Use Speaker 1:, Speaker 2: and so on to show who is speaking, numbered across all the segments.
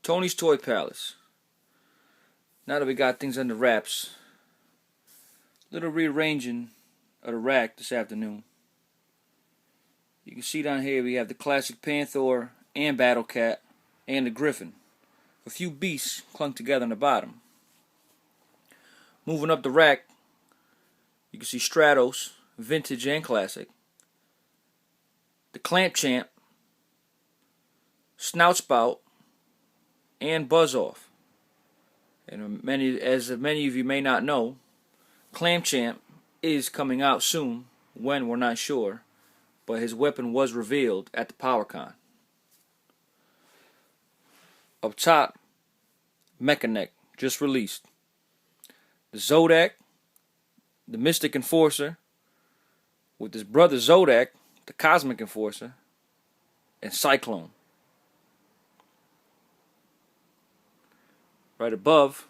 Speaker 1: Tony's Toy Palace. Now that we got things under wraps, little rearranging of the rack this afternoon. You can see down here we have the classic Panther and Battle Cat and the Griffin. A few beasts clung together on the bottom. Moving up the rack, you can see Stratos, vintage and classic, the Clamp Champ, Snout Spout, and Buzz Off. And as many of you may not know, Clamp Champ is coming out soon. When, we're not sure, but his weapon was revealed at the PowerCon. Up top, Mechanic, just released. The Zodak, the Mystic Enforcer, with his brother Zodak, the Cosmic Enforcer, and Cyclone. Right above,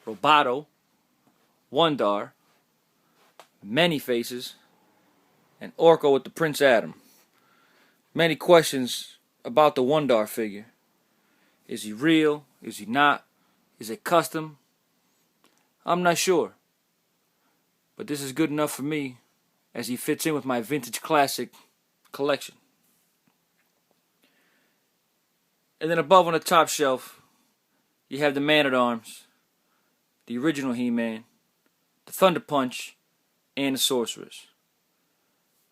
Speaker 1: Roboto, Wondar, Many Faces, and Orko with the Prince Adam. Many questions about the Wondar figure. Is he real? Is he not? Is it custom? I'm not sure. But this is good enough for me, as he fits in with my vintage classic collection. And then above on the top shelf, you have the Man-at-Arms, the original He-Man, the Thunder Punch, and the Sorceress.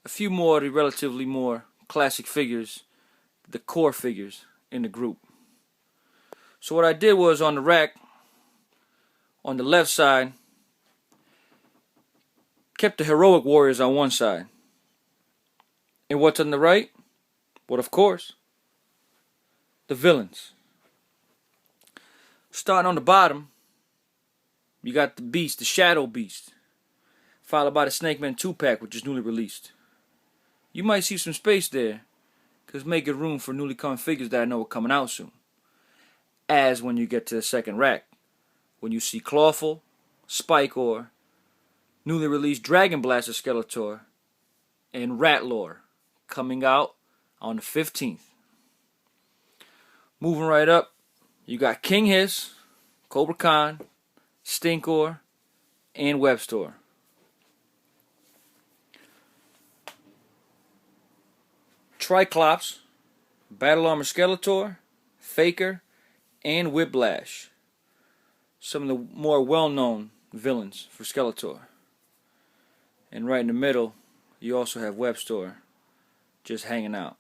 Speaker 1: A few more of the relatively more classic figures, the core figures in the group. So what I did was, on the rack, on the left side, kept the heroic warriors on one side. And what's on the right? Well, of course, the villains. Starting on the bottom, you got the Beast, the Shadow Beast, followed by the Snake Man 2-pack, which is newly released. You might see some space there, because making room for newly coming figures that I know are coming out soon. As when you get to the second rack, when you see Clawful, Spikor, newly released Dragon Blaster Skeletor, and Ratlore coming out on the 15th. Moving right up, you got King Hiss, Cobra Khan, Stinkor, and Webstor. Triclops, Battle Armor Skeletor, Faker, and Whiplash. Some of the more well-known villains for Skeletor. And right in the middle, you also have Webstor just hanging out.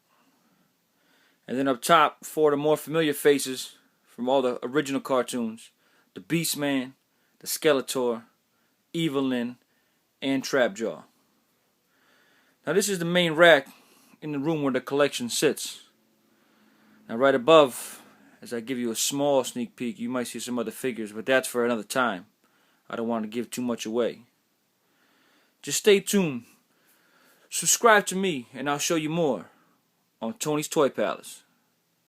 Speaker 1: And then up top, four of the more familiar faces from all the original cartoons: the Beastman, the Skeletor, Evelyn, and Trapjaw. Now this is the main rack in the room where the collection sits. Now right above, as I give you a small sneak peek, you might see some other figures, but that's for another time. I don't want to give too much away. Just stay tuned. Subscribe to me and I'll show you more on Tony's Toy Palace.